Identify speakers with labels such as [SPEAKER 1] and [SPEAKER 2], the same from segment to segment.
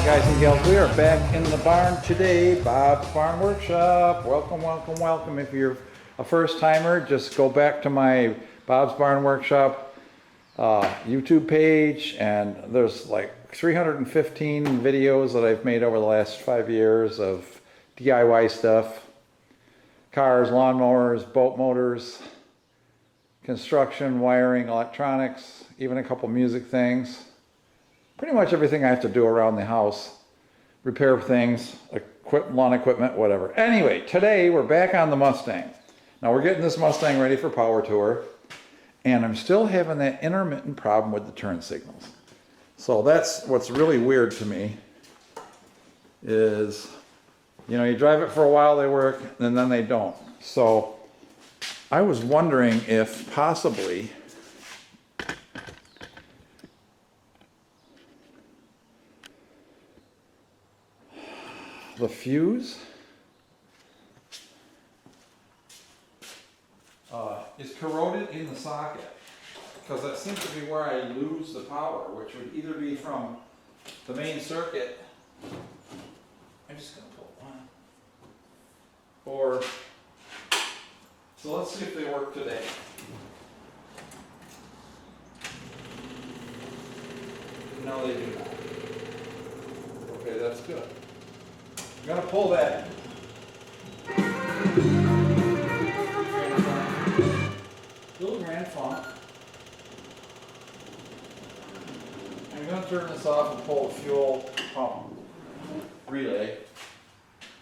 [SPEAKER 1] Guys and gals, we are back in the barn today, Bob's Barn Workshop. Welcome, welcome, welcome. If you're a first timer, just go back to my Bob's Barn Workshop YouTube page, and there's like 315 videos that I've made over the last 5 years of DIY stuff. Cars, lawnmowers, boat motors, construction, wiring, electronics, even a couple music things. Pretty much everything I have to do around the house. Repair things, lawn equipment, whatever. Anyway, today we're back on the Mustang. Now we're getting this Mustang ready for power tour, and I'm still having that intermittent problem with the turn signals. So that's what's really weird to me is, you know, you drive it for a while, they work, and then they don't. So I was wondering if possibly the fuse is corroded in the socket, because that seems to be where I lose the power, which would either be from the main circuit. I'm just going to pull one. Or, so let's see if they work today. No, they do not. Okay, that's good. I'm going to pull that. Little Grand Funk. I'm going to turn this off and pull the fuel pump relay,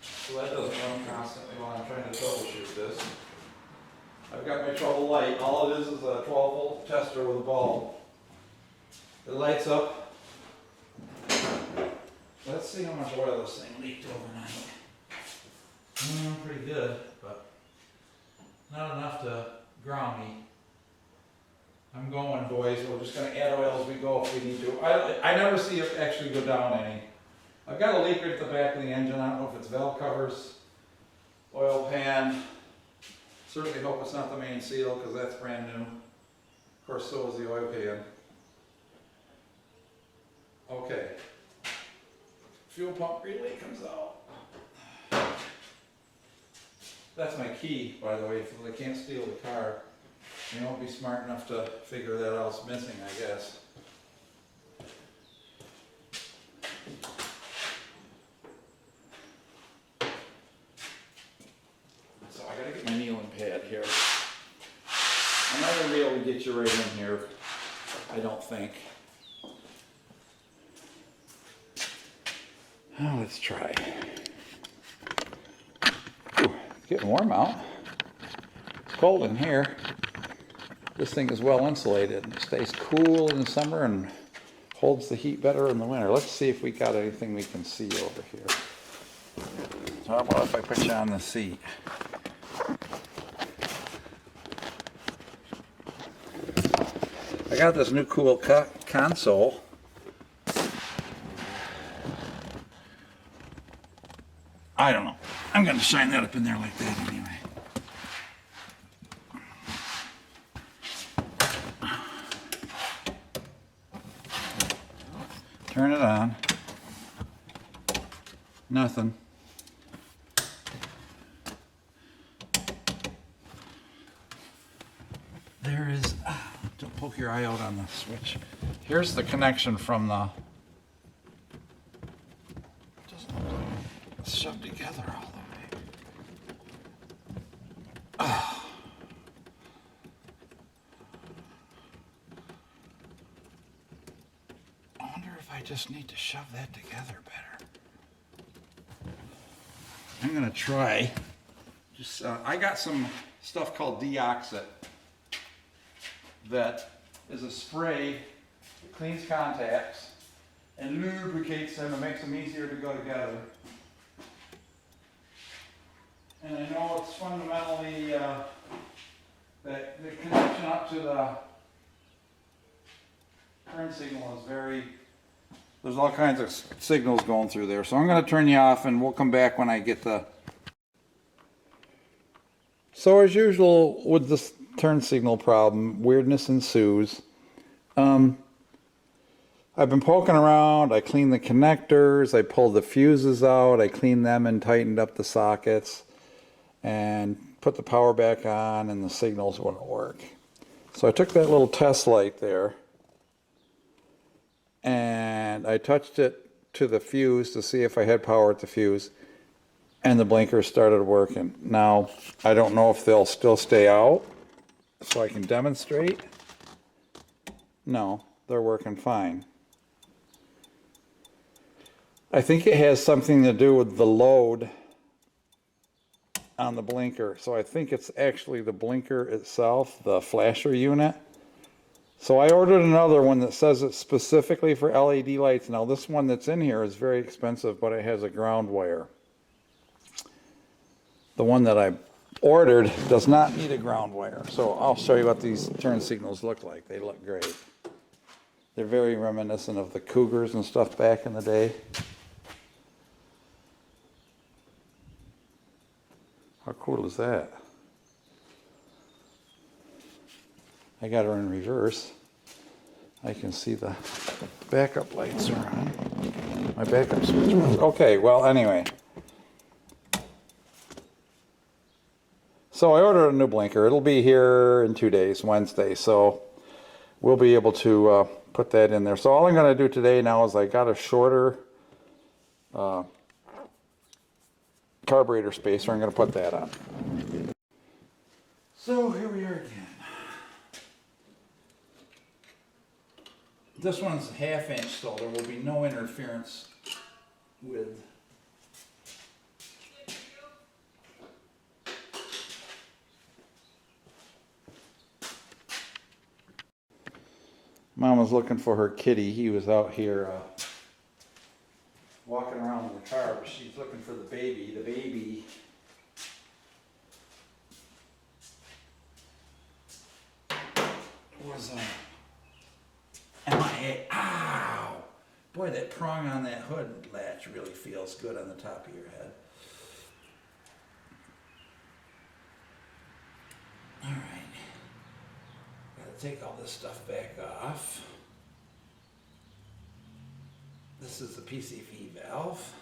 [SPEAKER 1] so that doesn't run constantly while I'm trying to troubleshoot this. I've got my trouble light. All it is a 12-volt tester with a bulb. It lights up. Let's see how much oil this thing leaked overnight. Pretty good, but not enough to ground me. I'm going, boys. We're just going to add oil as we go if we need to. I never see it actually go down any. I've got a leak right at the back of the engine. I don't know if it's valve covers, oil pan. Certainly hope it's not the main seal, because that's brand new. Of course, so is the oil pan. Okay. Fuel pump relay comes out. That's my key, by the way, if they can't steal the car. They won't be smart enough to figure that out. It's missing, I guess. So I gotta get my kneeling pad here. I'm not gonna be able to get you right in here, I don't think. Oh, let's try. Ooh, it's getting warm out. It's cold in here. This thing is well insulated. It stays cool in the summer and holds the heat better in the winter. Let's see if we got anything we can see over here. So how about if I put you on the seat? I got this new cool console. I don't know. I'm going to shine that up in there like that anyway. Turn it on. Nothing. There is, don't poke your eye out on the switch. Here's the connection from the, doesn't look like it's shoved together all the way. I wonder if I just need to shove that together better. I'm gonna try. Just I got some stuff called Deoxit that is a spray that cleans contacts and lubricates them and makes them easier to go together. And I know it's fundamentally that the connection up to the turn signal is very, there's all kinds of signals going through there. So I'm going to turn you off and we'll come back when I get the. So as usual with this turn signal problem, weirdness ensues. I've been poking around, I cleaned the connectors, I pulled the fuses out, I cleaned them and tightened up the sockets and put the power back on, and the signals wouldn't work. So I took that little test light there and I touched it to the fuse to see if I had power at the fuse, and the blinkers started working. Now, I don't know if they'll still stay out, so I can demonstrate. No, they're working fine. I think it has something to do with the load on the blinker. So I think it's actually the blinker itself, the flasher unit. So I ordered another one that says it's specifically for LED lights. Now this one that's in here is very expensive, but it has a ground wire. The one that I ordered does not need a ground wire. So I'll show you what these turn signals look like. They look great. They're very reminiscent of the Cougars and stuff back in the day. How cool is that? I got her in reverse. I can see the backup lights are on. My backup switch was okay. Well, anyway. So I ordered a new blinker. It'll be here in 2 days, Wednesday. So we'll be able to put that in there. So all I'm going to do today now is I got a shorter carburetor spacer. I'm going to put that on. So here we are again. This one's 1/2 inch, so there will be no interference with Mom was looking for her kitty. He was out here walking around in the car, but she's looking for the baby. The baby was MIA. Ow! Boy, that prong on that hood latch really feels good on the top of your head. All right. Gotta take all this stuff back off. This is the PCV valve.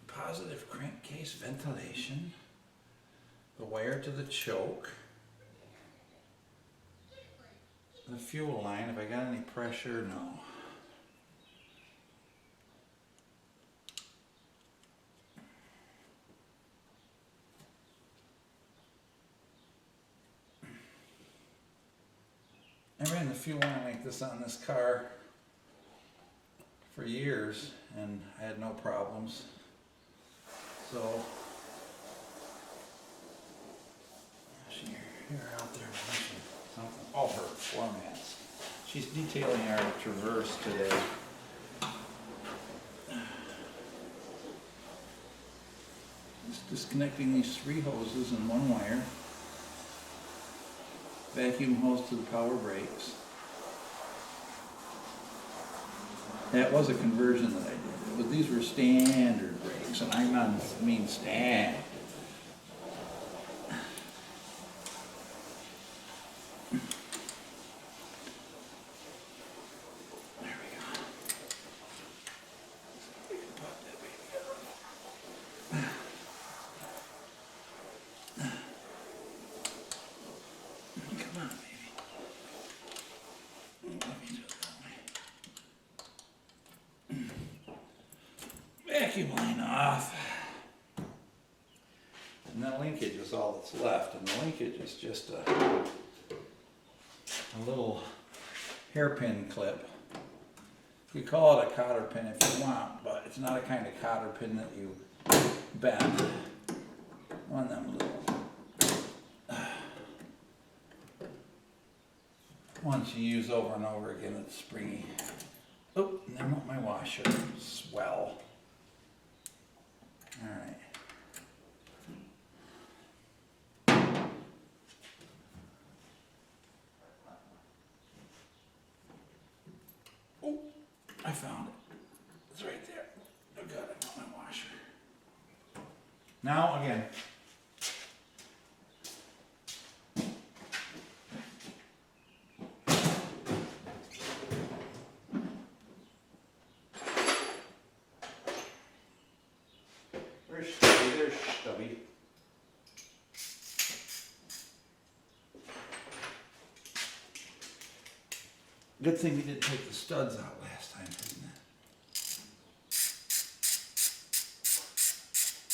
[SPEAKER 1] Positive crankcase ventilation. The wire to the choke. The fuel line, if I got any pressure, no. I ran the fuel line like this on this car for years and I had no problems. So, you're out there watching something. Oh, her floor mats. She's detailing our Traverse today. Just disconnecting these 3 hoses and 1 wire. Vacuum hose to the power brakes. That was a conversion that I did. But these were standard brakes, and I mean standard. There we go. We can pop that baby up. Come on, baby. Let me do it that way. Vacuum line off. And that linkage is all that's left. And the linkage is just a little hairpin clip. You call it a cotter pin if you want, but it's not a kind of cotter pin that you bend. One of them little ones you use over and over again. It's springy. Oh, and there went my washer. Swell. All right. Oh, I found it. It's right there. Oh God, I got my washer. Now again. stubby. Good thing we didn't take the studs out last time, isn't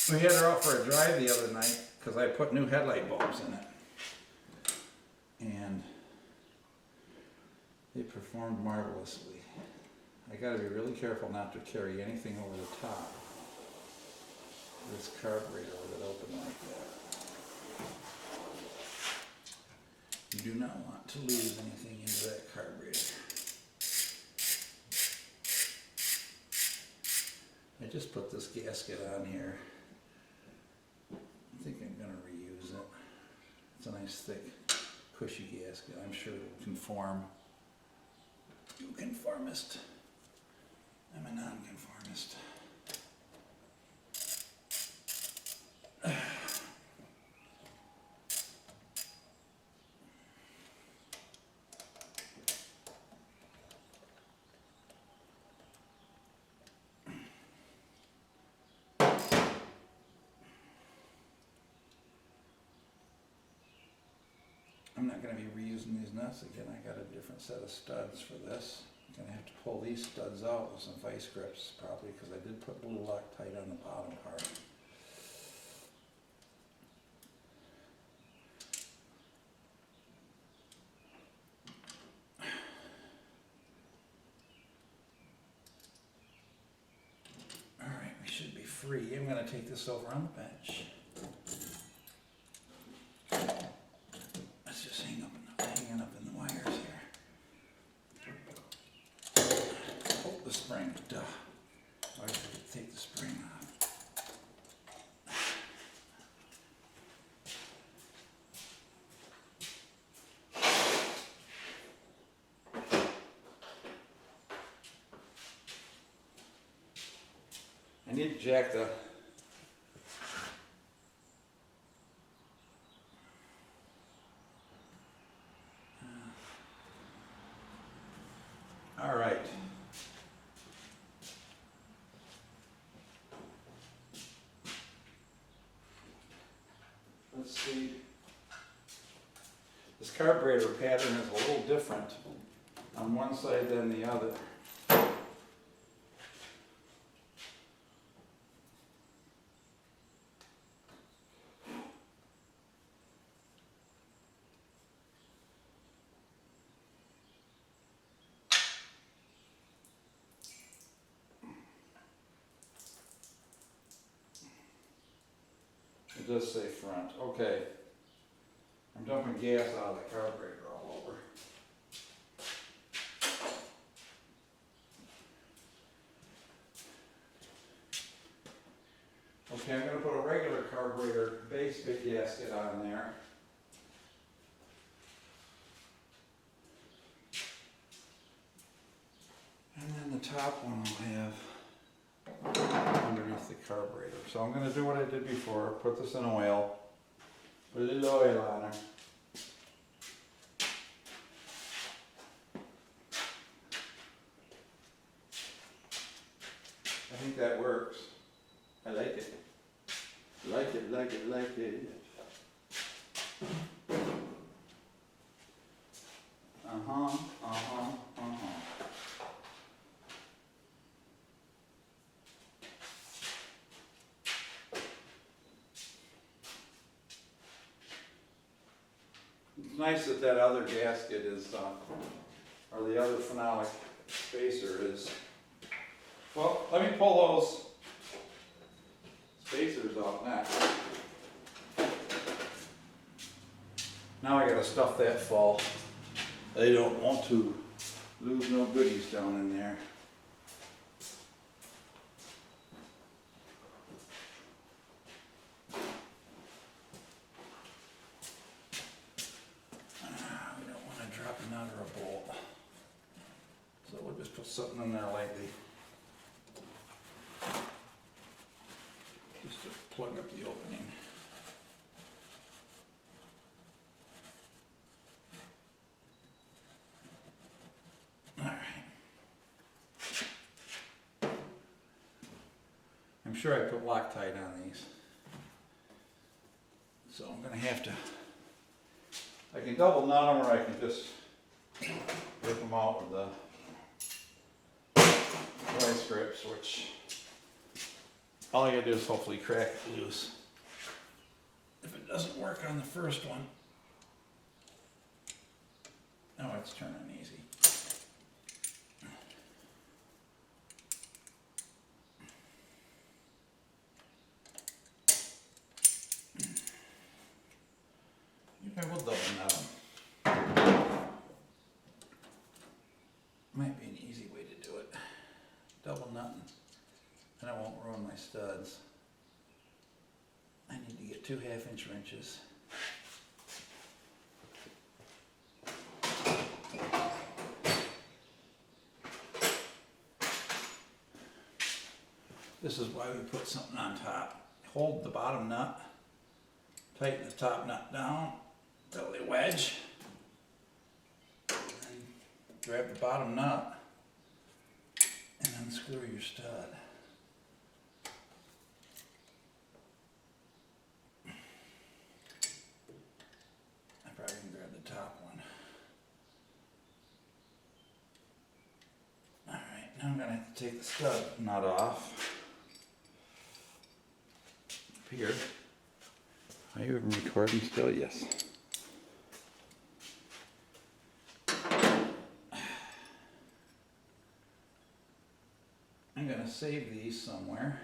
[SPEAKER 1] it? We had her out for a drive the other night because I put new headlight bulbs in it. And they performed marvelously. I gotta be really careful not to carry anything over the top of this carburetor with it open like that. You do not want to lose anything into that carburetor. I just put this gasket on here. I think I'm gonna reuse it. It's a nice thick cushy gasket. I'm sure it will conform. You conformist. I'm a non-conformist. I'm not going to be reusing these nuts again. I got a different set of studs for this. I'm going to have to pull these studs out with some vice grips probably because I did put a little Loctite on the bottom part. Alright, we should be free. I'm going to take this over on the bench. Hanging up in the wires here. Oh, the spring. Duh. I have to take the spring off. I need to jack the all right. Let's see. This carburetor pattern is a little different on one side than the other. It does say front. Okay. I'm dumping gas out of the carburetor all over. Okay, I'm going to put a regular carburetor base bit gasket on there. And then the top one will have underneath the carburetor. So I'm going to do what I did before, put this in oil, put a little oil on her. I think that works. I like it. Like it, like it, like it. Uh-huh, uh-huh, uh-huh. It's nice that that other gasket is, or the other phenolic spacer is, well, let me pull those spacers off next. Now I gotta stuff that full. They don't want to lose no goodies down in there. We don't want to drop another bolt. So we'll just put something in there lightly. Just to plug up the opening. I'm sure I put Loctite on these. So I'm gonna have to, I can double knot them or I can just rip them out with the vice grips, which all I gotta do is hopefully crack it loose. If it doesn't work on the first one, oh, it's turning easy. I will double knot them. Might be an easy way to do it. Double knotting, and I won't ruin my studs. I need to get 2 half-inch wrenches. This is why we put something on top. Hold the bottom nut, tighten the top nut down till they wedge, and grab the bottom nut and unscrew your stud. I probably can grab the top one. Alright, now I'm going to have to take the stud nut off. Up here. Are you recording still? Yes. I'm going to save these somewhere.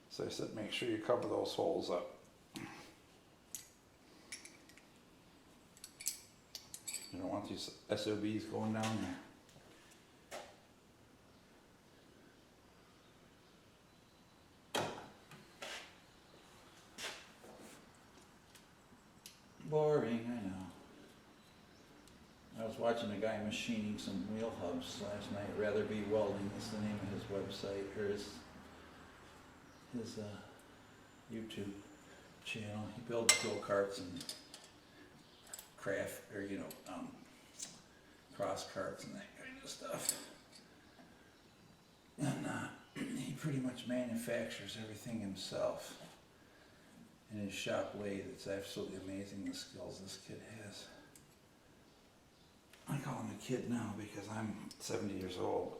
[SPEAKER 1] So I said, make sure you cover those holes up. You don't want these SOBs going down there. Boring, I know. I was watching a guy machining some wheel hubs last night. Rather Be Welding is the name of his website, or his YouTube channel. He builds go-karts and craft, or cross carts and that kind of stuff. And he pretty much manufactures everything himself in his shop lathe. It's absolutely amazing the skills this kid has. I call him a kid now because I'm 70 years old.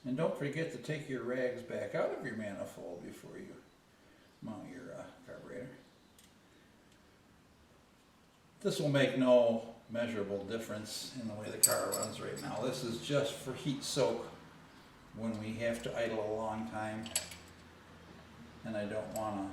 [SPEAKER 1] And don't forget to take your rags back out of your manifold before you mount your carburetor. This will make no measurable difference in the way the car runs right now. This is just for heat soak when we have to idle a long time and I don't want to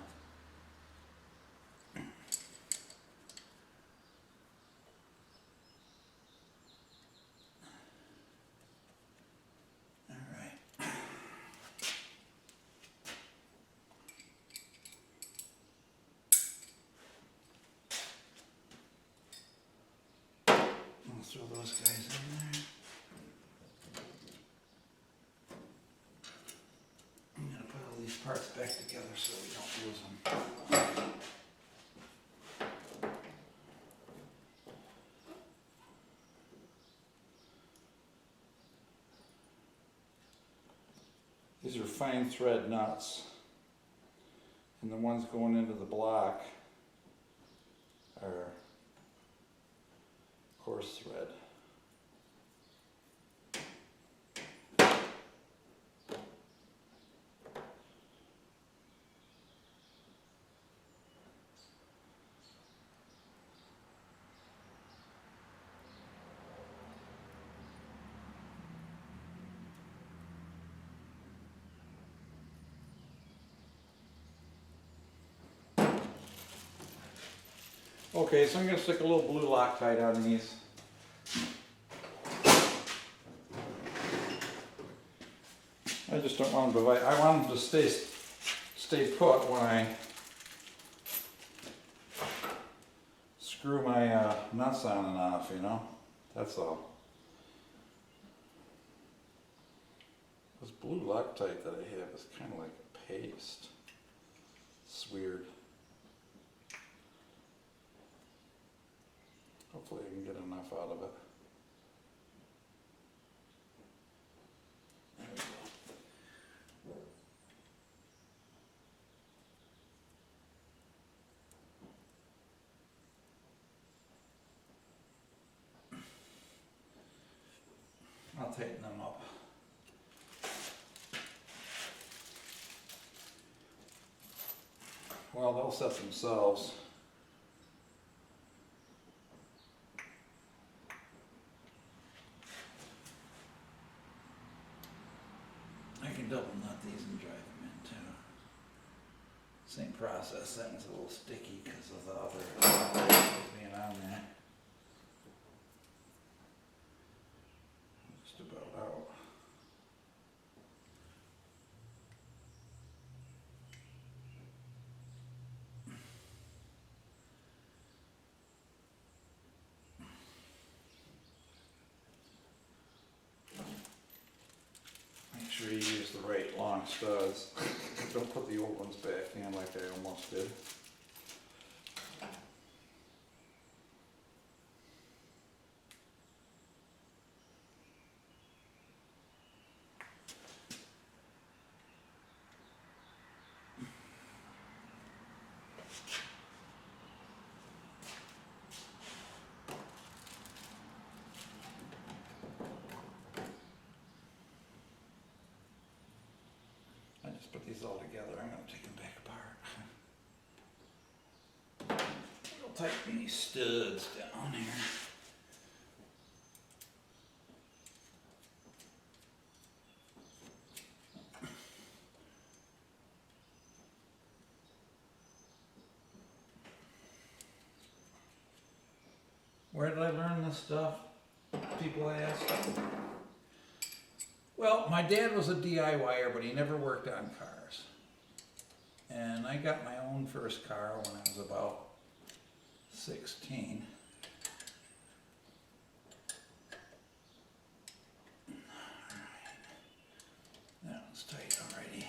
[SPEAKER 1] throw those guys in there. I'm going to put all these parts back together so we don't lose them. These are fine thread nuts, and the ones going into the block are coarse thread. Okay, so I'm going to stick a little blue Loctite on these. I just don't want them to, I want them to stay put when I screw my nuts on and off, you know? That's all. This blue Loctite that I have is kind of like a paste. It's weird. Hopefully I can get enough out of it. There we go. I'll tighten them up. Well, they'll set themselves. I can double nut these and drive them in too. Same process. That one's a little sticky because of the other being on there. Just about out. Make sure you use the right long studs. Don't put the old ones back in like I almost did. Put these all together. I'm going to take them back apart. I'll tighten these studs down here. Where did I learn this stuff? People ask. Well, my dad was a DIYer, but he never worked on cars. And I got my own first car when I was about 16. Alright. That one's tight already.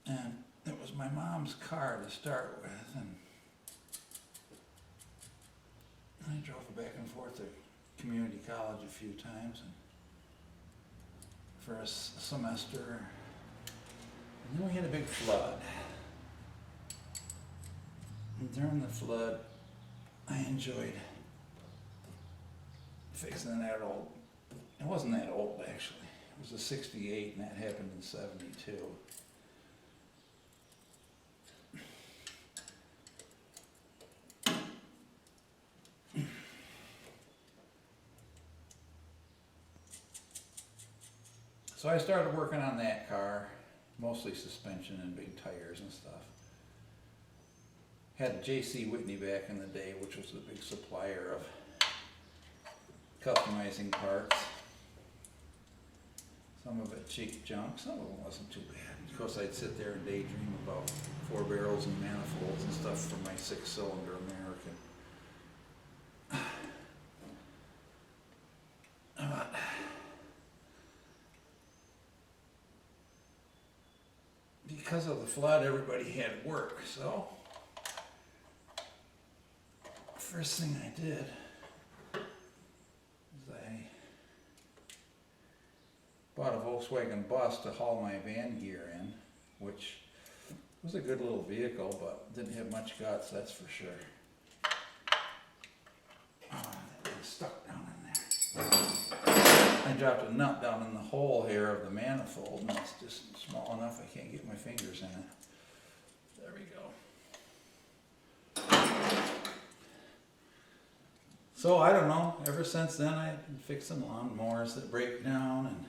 [SPEAKER 1] And it was my mom's car to start with, and I drove her back and forth to community college a few times and for a semester. And then we had a big flood. And during the flood, I enjoyed fixing that old, it wasn't that old actually, it was a 68 and that happened in 72. So I started working on that car, mostly suspension and big tires and stuff. Had J.C. Whitney back in the day, which was a big supplier of customizing parts. Some of it cheap junk, some of it wasn't too bad. Of course, I'd sit there and daydream about 4 barrels and manifolds and stuff for my 6-cylinder American. Because of the flood, everybody had work, so first thing I did is I bought a Volkswagen bus to haul my van gear in, which was a good little vehicle, but didn't have much guts, that's for sure. Oh, that was stuck down in there. I dropped a nut down in the hole here of the manifold, and it's just small enough I can't get my fingers in it. There we go. So I don't know, ever since then I've been fixing lawnmowers that break down and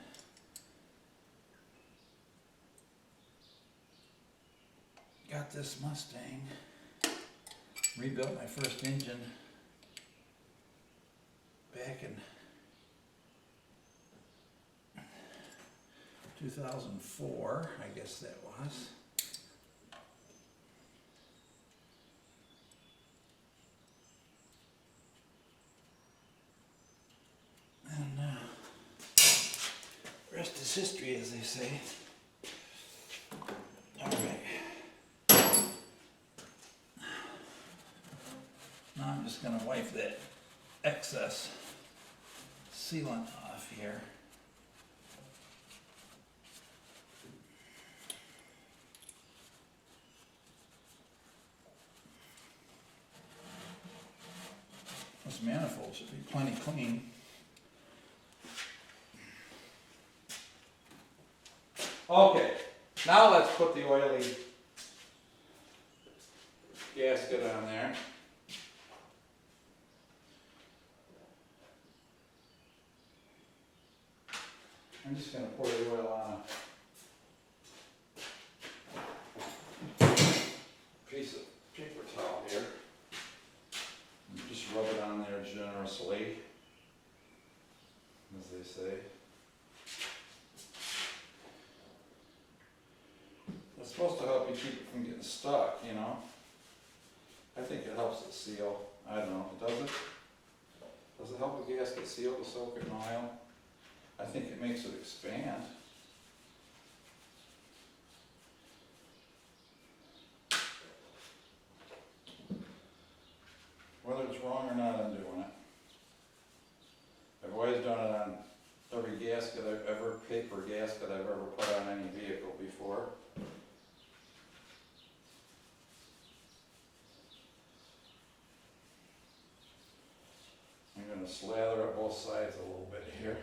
[SPEAKER 1] got this Mustang, rebuilt my first engine back in 2004, I guess that was. And the rest is history, as they say. All right. Now I'm just going to wipe that excess sealant off here. This manifold should be plenty clean. Okay, now let's put the oily gasket on there. I'm just going to pour the oil on a piece of paper towel here. And just rub it on there generously, as they say. It's supposed to help you keep it from getting stuck, you know. I think it helps it seal. I don't know, does it? Does it help the gasket seal to soak it in oil? I think it makes it expand. Whether it's wrong or not, I'm doing it. I've always done it on every gasket I've ever, paper gasket I've ever put on any vehicle before. I'm going to slather up both sides a little bit here.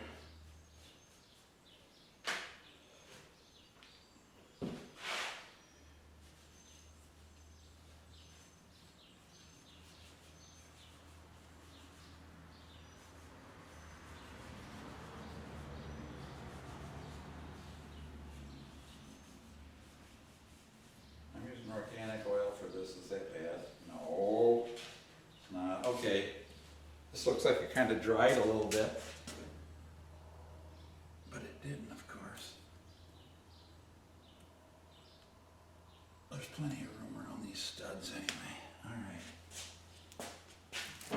[SPEAKER 1] I'm using organic oil for this. Is that bad? No, it's not. Okay. This looks like it kind of dried a little bit, but it didn't, of course. There's plenty of room around these studs anyway. All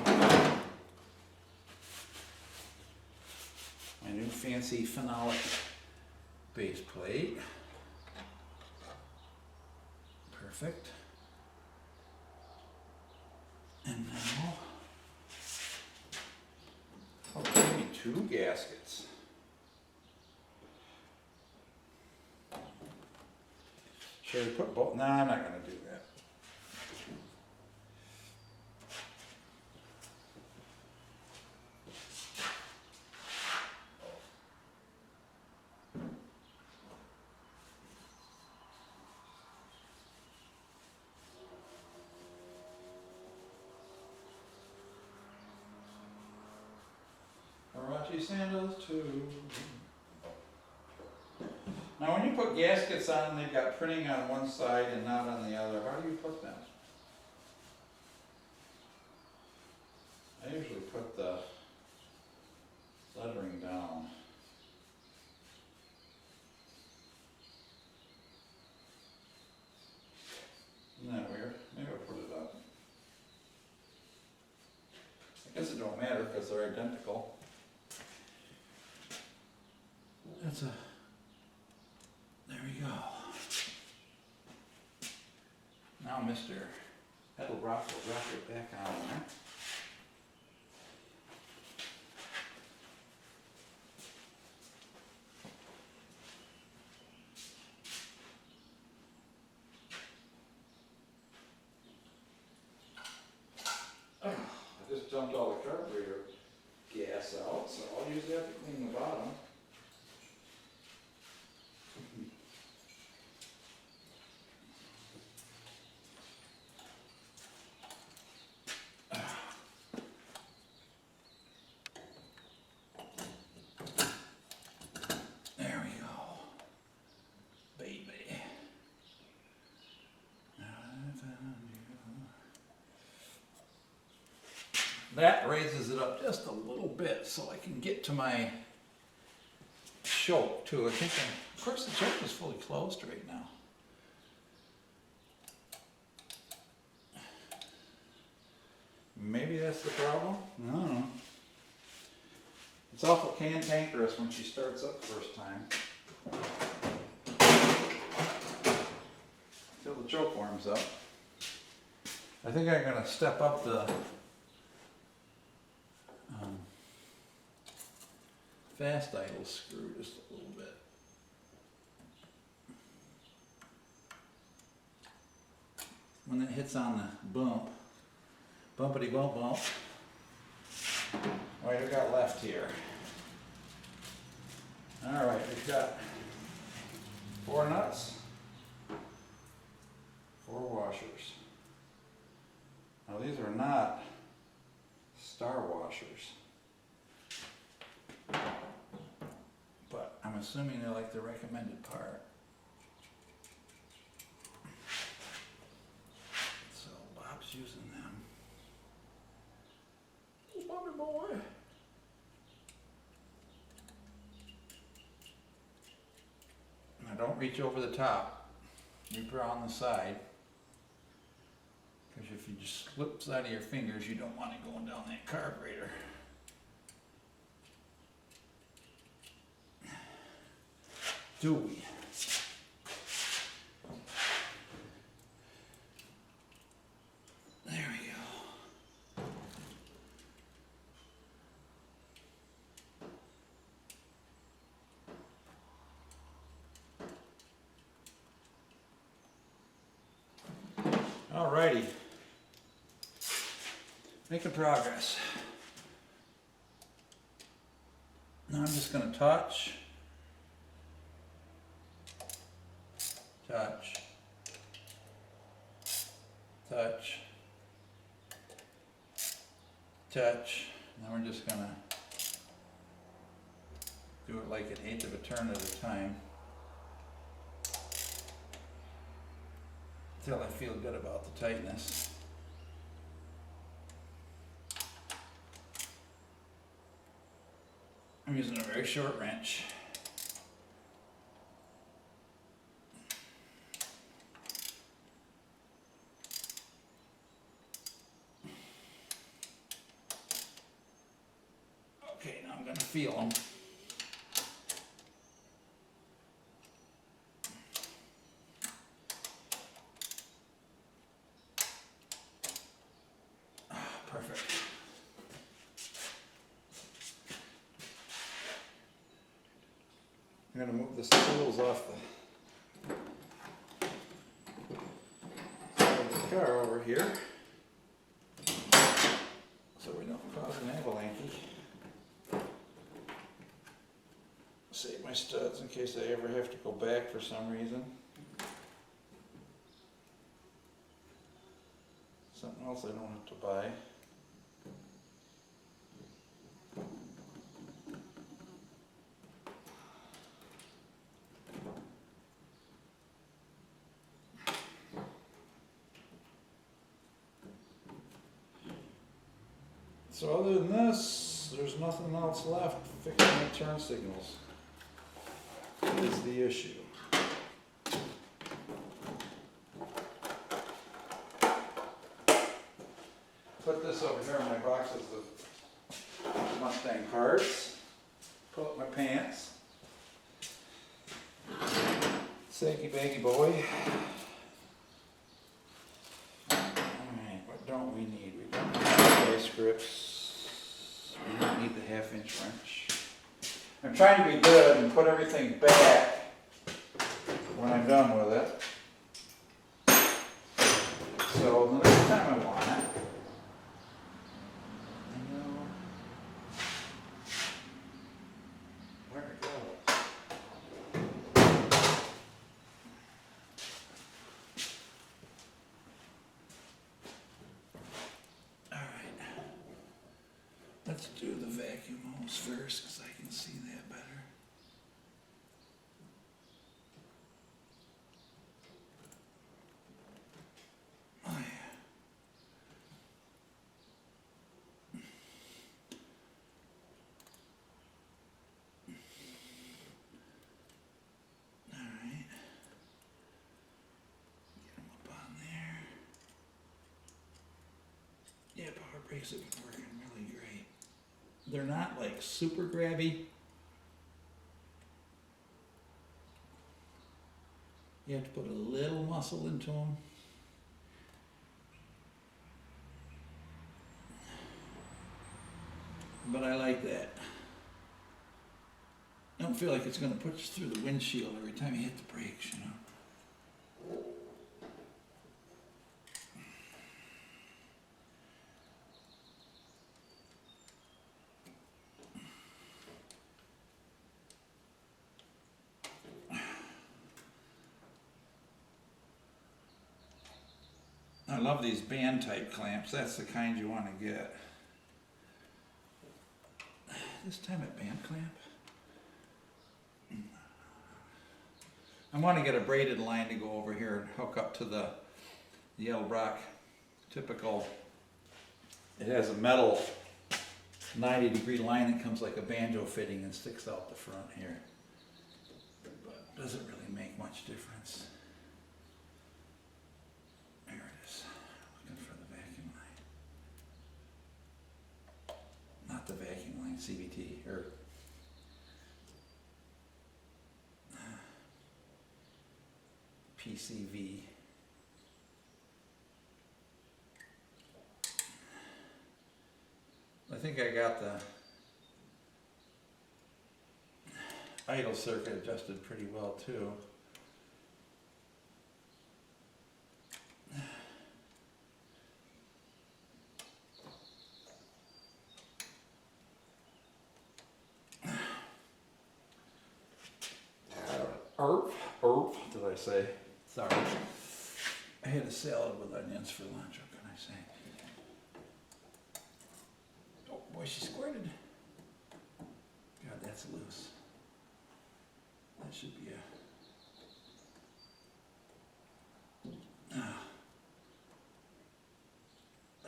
[SPEAKER 1] right. My new fancy phenolic base plate. Perfect. And now, oh, maybe 2 gaskets. Should we put both? No, I'm not going to do that. Huarache sandals too. Now when you put gaskets on, they've got printing on one side and not on the other. How do you put them? I usually put the lettering down. Isn't that weird? Maybe I'll put it up. I guess it don't matter because they're identical. That's a, there we go. Now Mr. Edelbrock will wrap it back on there. I just dumped all the carburetor gas out, so I'll use that to clean the bottom. That raises it up just a little bit so I can get to my choke too. Of course the choke is fully closed right now. Maybe that's the problem? I don't know. It's awful cantankerous when she starts up first time. Till the choke warms up. I think I'm going to step up the fast idle screw just a little bit. When it hits on the bump, bumpity bump bump. All right, we got left here. All right, we've got 4 nuts, 4 washers. Now these are not star washers, but I'm assuming they're like the recommended part. So Bob's using them. Oh, Bobby boy. Now don't reach over the top. Reach around the side. Because if you just slips out of your fingers, you don't want it going down that carburetor. Do we? There we go. Alrighty. Making progress. Now I'm just going to touch, touch, touch, touch. Now we're just going to do it like 1/8 of a turn at a time until I feel good about the tightness. I'm using a very short wrench. Okay, now I'm going to feel them. Perfect. I'm going to move the stools off the side of the car over here so we don't cause an avalanche. Save my studs in case I ever have to go back for some reason. Something else I don't have to buy. So other than this, there's nothing else left. Fixing the turn signals is the issue. Put this over here in my boxes of Mustang parts. Pull up my pants. Saggy baggy boy. Alright, what don't we need? We don't need the vice grips. We don't need the 1/2-inch wrench. I'm trying to be good and put everything back when I'm done with it. So the next time I want it, I know where to go. Alright, let's do the vacuum hose first because I can see that better. Oh yeah. brakes have been working really great. They're not like super grabby. You have to put a little muscle into them. But I like that. I don't feel like it's going to push through the windshield every time you hit the brakes, you know. I love these band type clamps. That's the kind you want to get. This time at band clamp. I want to get a braided line to go over here and hook up to the Yellow Rock typical. It has a metal 90-degree line that comes like a banjo fitting and sticks out the front here. But doesn't really make much difference. There it is. Looking for the vacuum line. Not the vacuum line, CVT, or PCV. I think I got the idle circuit adjusted pretty well too. Erp, did I say? Sorry. I had a salad with onions for lunch, what can I say? Oh boy, she squirted. God, that's loose. That should be a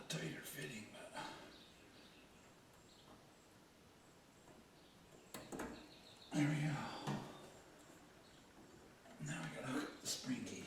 [SPEAKER 1] tighter fitting, but there we go. Now I gotta hook up the spring key.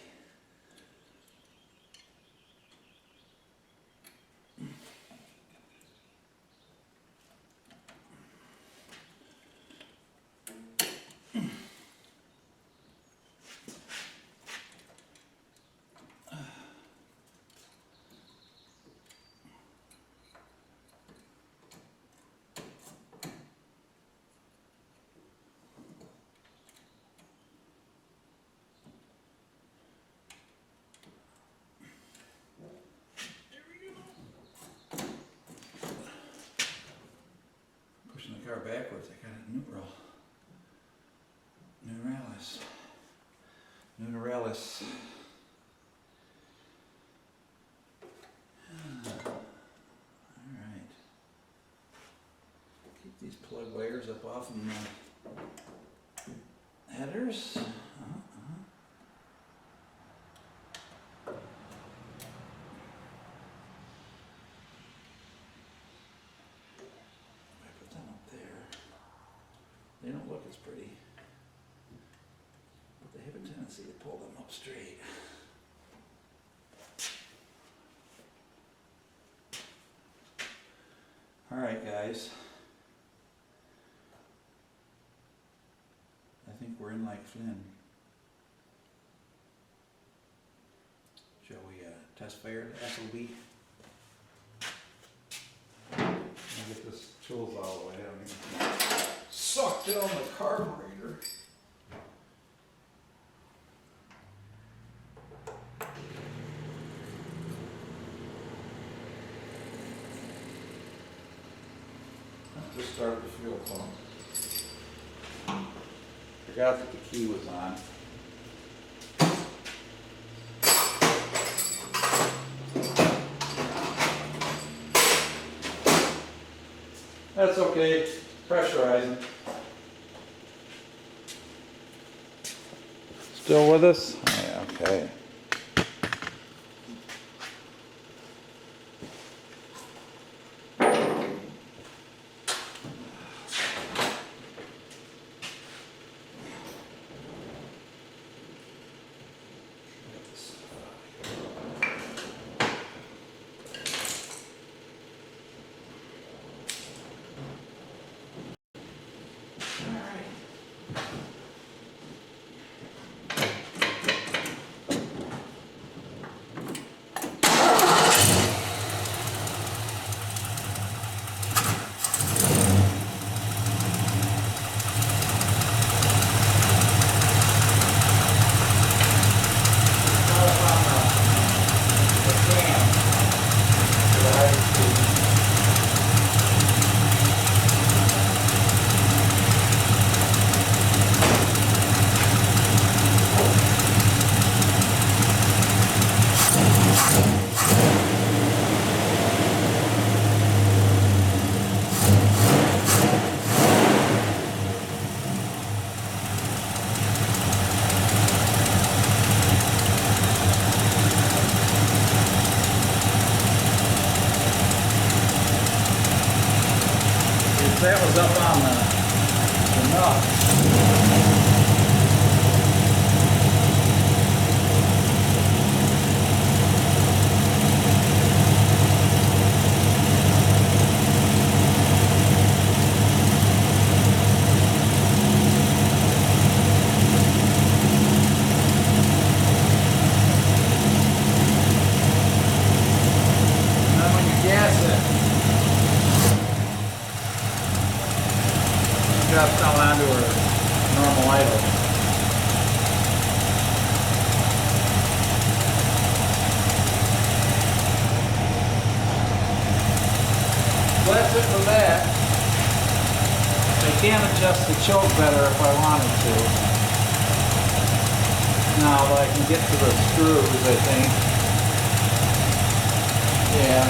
[SPEAKER 1] Car backwards, I got it neutral. Neuralis. Alright. Keep these plug wires up off of the headers. They don't look as pretty, but they have a tendency to pull them up straight. All right, guys. I think we're in like Flynn. Shall we test fire the SOB? Let me get this tools out of the way. I don't even suck down the carburetor. Just started the fuel pump. Forgot that the key was on. That's okay. Pressurizing. Still with us? Yeah, okay. That was up on the nut. Drops down onto her normal idle. So that's it for that. I can adjust the choke better if I wanted to. Now that I can get to the screws, I think. Yeah.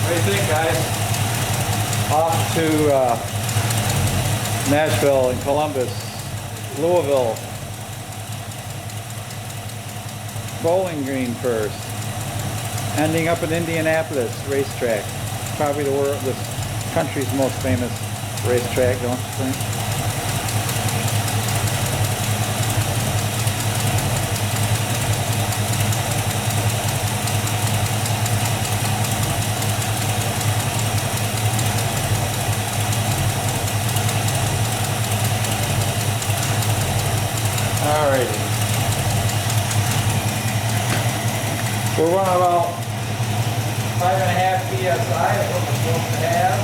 [SPEAKER 1] What do you think, guys? Off to Nashville and Columbus, Louisville, Bowling Green first, ending up in Indianapolis racetrack. Probably the country's most famous racetrack, don't you think? Alrighty. We're running about 5.5 PSI is what we're supposed to have.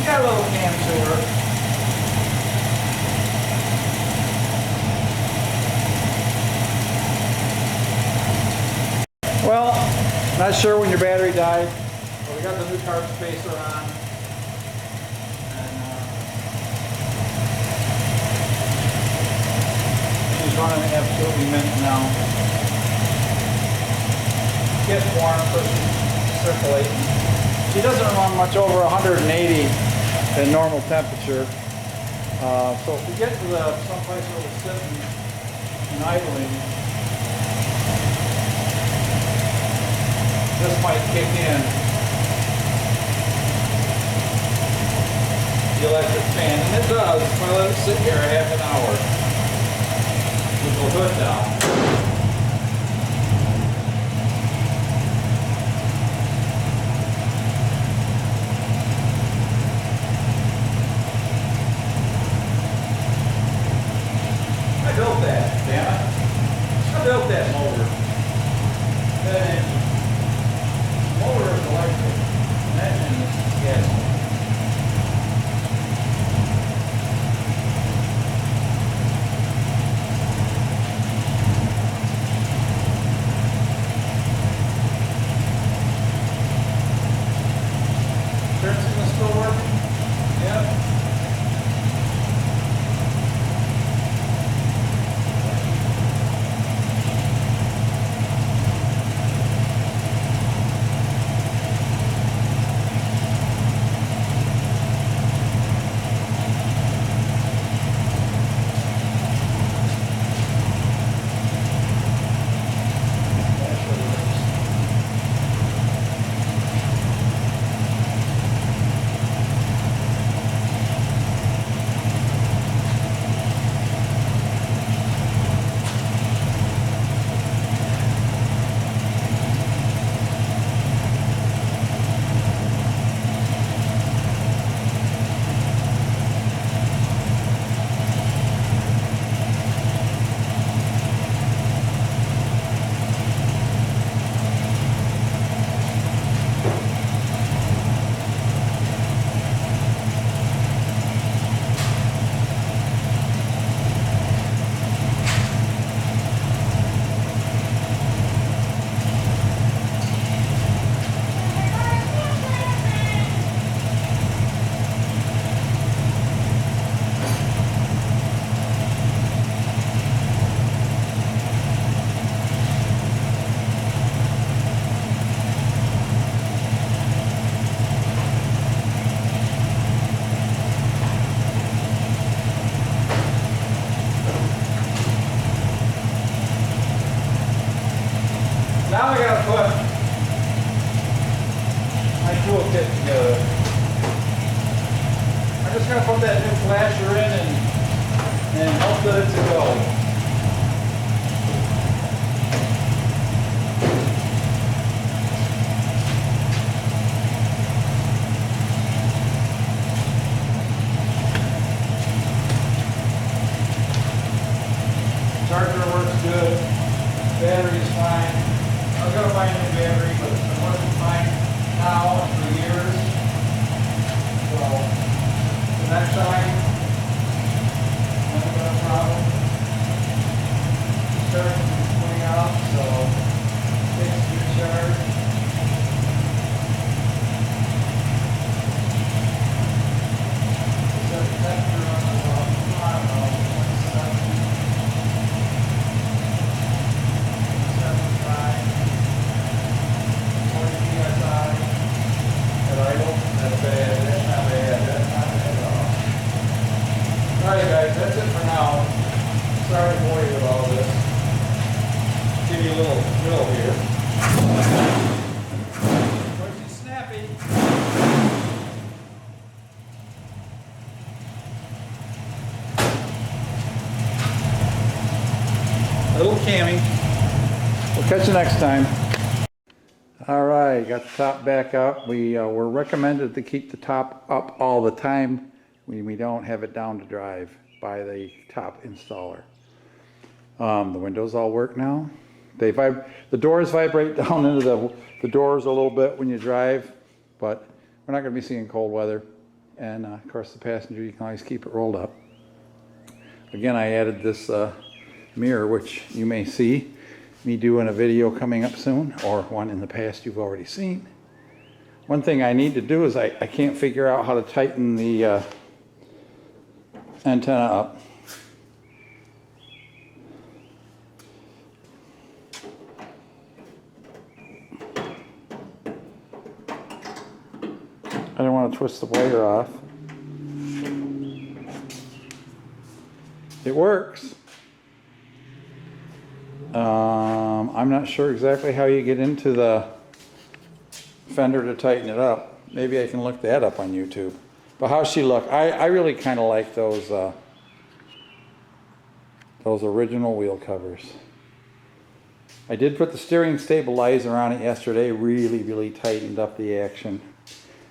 [SPEAKER 1] Got a little cam to her. Well, not sure when your battery died. Well, we got the new carb spacer on. And she's running absolutely mint now. Gets warm, so she's circulating. She doesn't run much over 180 in normal temperature. So if we get to someplace where we're sitting and idling, this might kick in. The electric fan, and it does if I let it sit here a half an hour with the hood down. I built that, damn it. I built that motor. That engine. Motor is electric. That engine is gas. Turn signal still working? Yep. Now I gotta put my toolkit together. I'm just gonna put that new flasher in and hope that it's a go. Charger works good. Battery's fine. I was gonna buy a new battery, but it's been working fine now and for years. So the next time, never got a problem. Starting to swing out, so takes a good charge. Set the temperature on about, I don't know, 27. 75, 40 psi at idle. That's bad. That's not bad. That's not bad at all. Alright guys, that's it for now. Sorry to bore you with all this. Give you a little drill here. Pretty snappy. A little cami. We'll catch you next time. All right, got the top back up. We're recommended to keep the top up all the time when we don't have it down to drive by the top installer. The windows all work now. The doors vibrate down into the doors a little bit when you drive, but we're not going to be seeing cold weather. And of course the passenger, you can always keep it rolled up. Again, I added this mirror, which you may see me doing a video coming up soon, or one in the past you've already seen. One thing I need to do is I can't figure out how to tighten the antenna up. I don't want to twist the wire off. It works. I'm not sure exactly how you get into the fender to tighten it up. Maybe I can look that up on YouTube. But how's she look? I really kind of like those original wheel covers. I did put the steering stabilizer on it yesterday. Really tightened up the action.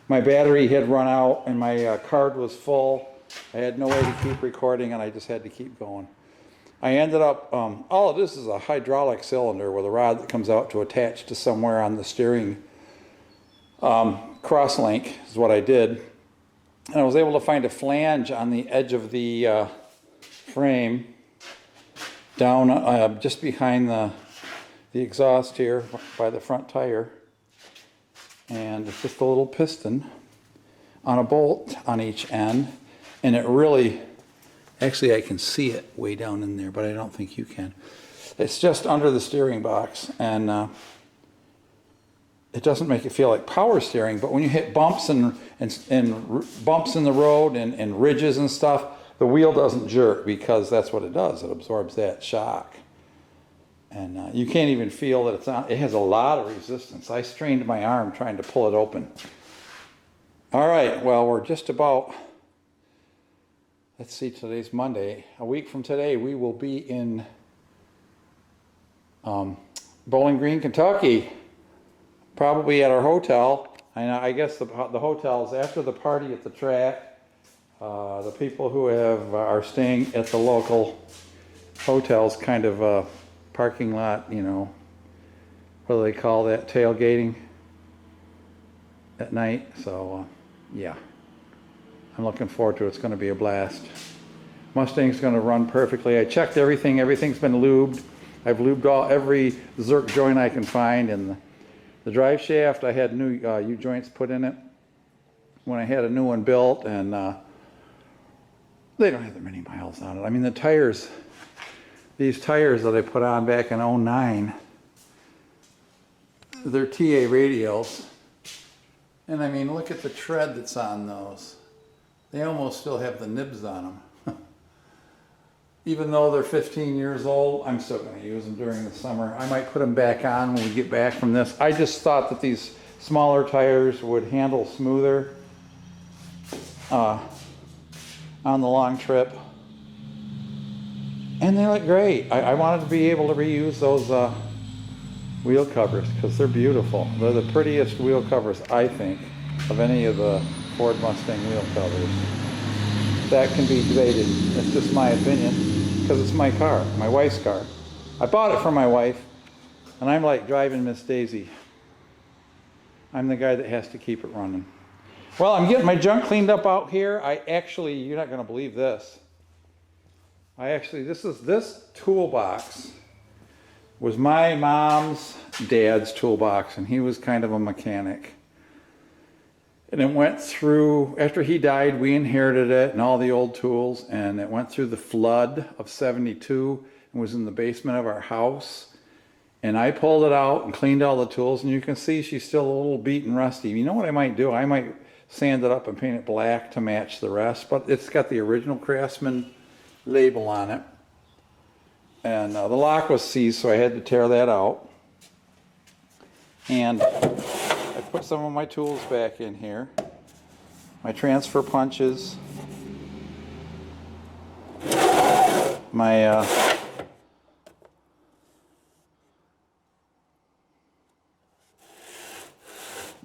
[SPEAKER 1] My battery had run out and my card was full. I had no way to keep recording and I just had to keep going. I ended up, all of this is a hydraulic cylinder with a rod that comes out to attach to somewhere on the steering cross-link is what I did. And I was able to find a flange on the edge of the frame down just behind the exhaust here by the front tire. And it's just a little piston on a bolt on each end. And it really, actually I can see it way down in there, but I don't think you can. It's just under the steering box, and it doesn't make it feel like power steering, but when you hit bumps and bumps in the road and ridges and stuff, the wheel doesn't jerk because that's what it does. It absorbs that shock. And you can't even feel that it's on. It has a lot of resistance. I strained my arm trying to pull it open. All right, well, we're just about, let's see, today's Monday. A week from today, we will be in Bowling Green, Kentucky, probably at our hotel. And I guess the hotel is after the party at the track. The people who are staying at the local hotels, kind of parking lot, you know, what do they call that, tailgating at night. So yeah, I'm looking forward to it. It's going to be a blast. Mustang's going to run perfectly. I checked everything. Everything's been lubed. I've lubed every Zerk joint I can find, and the drive shaft, I had new U-joints put in it when I had a new one built, and they don't have that many miles on it. I mean, the tires, these tires that I put on back in '09, they're TA radials, and I mean, look at the tread that's on those. They almost still have the nibs on them. even though they're 15 years old, I'm still going to use them during the summer. I might put them back on when we get back from this. I just thought that these smaller tires would handle smoother on the long trip. And they look great. I wanted to be able to reuse those wheel covers because they're beautiful. They're the prettiest wheel covers, I think, of any of the Ford Mustang wheel covers. That can be debated. It's just my opinion because it's my car, my wife's car. I bought it for my wife, and I'm like driving Miss Daisy. I'm the guy that has to keep it running. Well, I'm getting my junk cleaned up out here. You're not going to believe this. This toolbox was my mom's dad's toolbox, and he was kind of a mechanic. And it went through, after he died, we inherited it and all the old tools, and it went through the flood of '72 and was in the basement of our house. And I pulled it out and cleaned all the tools, and you can see she's still a little beat and rusty. You know what I might do? I might sand it up and paint it black to match the rest, but it's got the original Craftsman label on it. And the lock was seized, so I had to tear that out. And I put some of my tools back in here. My transfer punches. My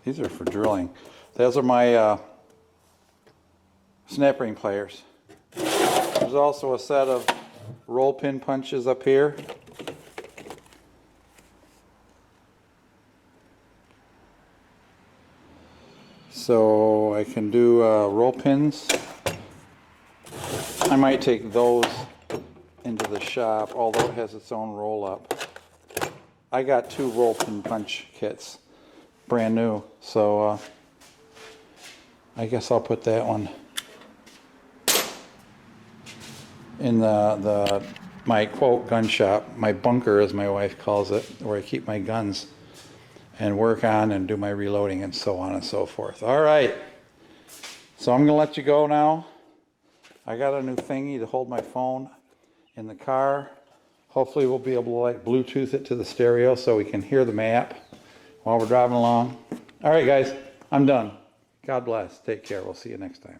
[SPEAKER 1] these are for drilling. Those are my snap ring pliers. There's also a set of roll pin punches up here. So I can do roll pins. I might take those into the shop, although it has its own roll up. I got 2 roll pin punch kits, brand new, so I guess I'll put that one in my quote gun shop, my bunker as my wife calls it, where I keep my guns and work on and do my reloading and so on and so forth. All right, so I'm gonna let you go now. I got a new thingy to hold my phone in the car. Hopefully we'll be able to like Bluetooth it to the stereo so we can hear the map while we're driving along. All right guys, I'm done. God bless, take care, we'll see you next time.